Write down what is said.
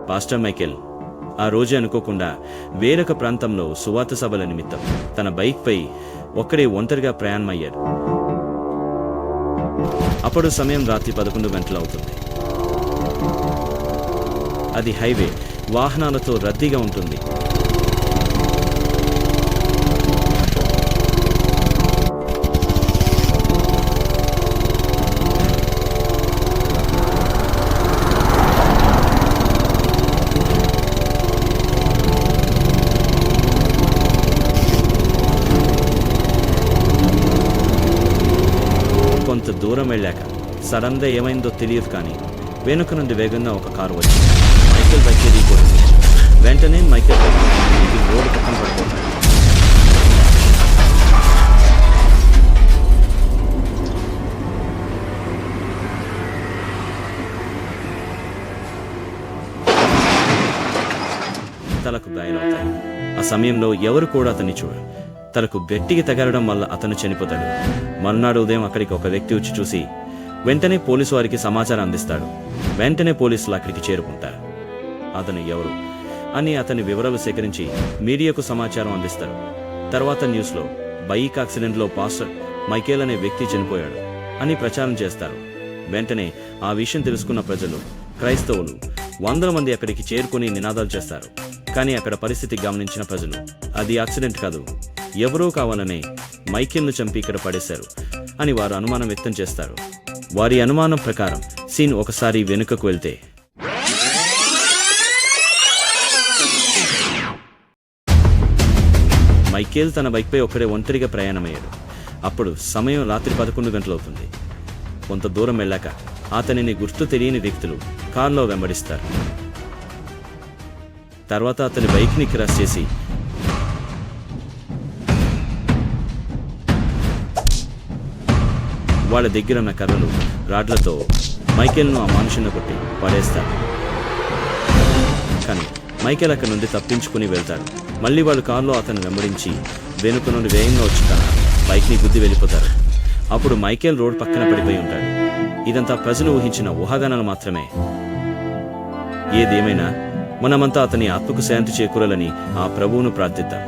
Pastor Michael ఆ రోజే అనుకోకుండా వేరొక ప్రాంతంలో సువార్త సభల నిమిత్తం తన బైక్పై ఒక్కడే ఒంటరిగా ప్రయాణమయ్యాడు. అప్పుడు సమయం రాత్రి 11 గంటలు అవుతుంది. అది హైవే, వాహనాలతో రద్దీగా ఉంటుంది. కొంత దూరం వెళ్ళాక సడన్గా ఏమైందో తెలియదు, కానీ వెనుక నుండి వేగంగా ఒక కారు వచ్చింది. మైకేల్ బైక్ ఢీకొట్టింది. వెంటనే మైకేల్ బైక్ రోడ్డు పక్కన పడిపోతాడు. తలకు గాయాలవుతాయి. ఆ సమయంలో ఎవరు కూడా అతన్ని చూడరు. తలకు గట్టిగా తగలడం వల్ల అతను చనిపోతాడు. మర్నాడు ఉదయం అక్కడికి ఒక వ్యక్తి వచ్చి చూసి వెంటనే పోలీసు వారికి సమాచారం అందిస్తాడు. వెంటనే పోలీసులు అక్కడికి చేరుకుంటారు. అతను ఎవరు అని అతని వివరాలు సేకరించి మీడియాకు సమాచారం అందిస్తారు. తర్వాత న్యూస్లో బైక్ యాక్సిడెంట్లో పాస్టర్ మైకేల్ అనే వ్యక్తి చనిపోయాడు అని ప్రచారం చేస్తారు. వెంటనే ఆ విషయం తెలుసుకున్న ప్రజలు, క్రైస్తవులు 100 మంది అక్కడికి చేరుకుని నినాదాలు చేస్తారు. కానీ అక్కడ పరిస్థితి గమనించిన ప్రజలు అది యాక్సిడెంట్ కాదు, ఎవరో కావాలనే మైకేల్ను చంపి ఇక్కడ పడేశారు అని వారు అనుమానం వ్యక్తం చేస్తారు. వారి అనుమానం ప్రకారం సీన్ ఒకసారి వెనుకకు వెళ్తే మైకేల్ తన బైక్పై ఒక్కడే ఒంటరిగా ప్రయాణమయ్యాడు. అప్పుడు సమయం రాత్రి 11 గంటలు అవుతుంది. కొంత దూరం వెళ్ళాక అతనిని గుర్తు తెలియని వ్యక్తులు కారులో వెంబడిస్తారు. తర్వాత అతని బైక్ని క్రాష్ చేసి వాళ్ళ దగ్గర ఉన్న కర్రలు, రాడ్లతో మైకేల్ను ఆ మనుషుని కొట్టి పడేస్తారు. కానీ మైకేల్ అక్కడి నుండి తప్పించుకుని వెళ్తాడు. మళ్ళీ వాళ్ళు కారులో అతను వెంబడించి వెనుక నుండి వేగంగా వచ్చి తన బైక్ని గుద్ది వెళ్ళిపోతారు. అప్పుడు మైకేల్ రోడ్ పక్కన పడిపోయి ఉంటాడు. ఇదంతా ప్రజలు ఊహించిన ఊహాగానాలు మాత్రమే. ఏదేమైనా మనమంతా అతని ఆత్మకు శాంతి చేకూరాలని ఆ ప్రభువును ప్రార్థిద్దాం.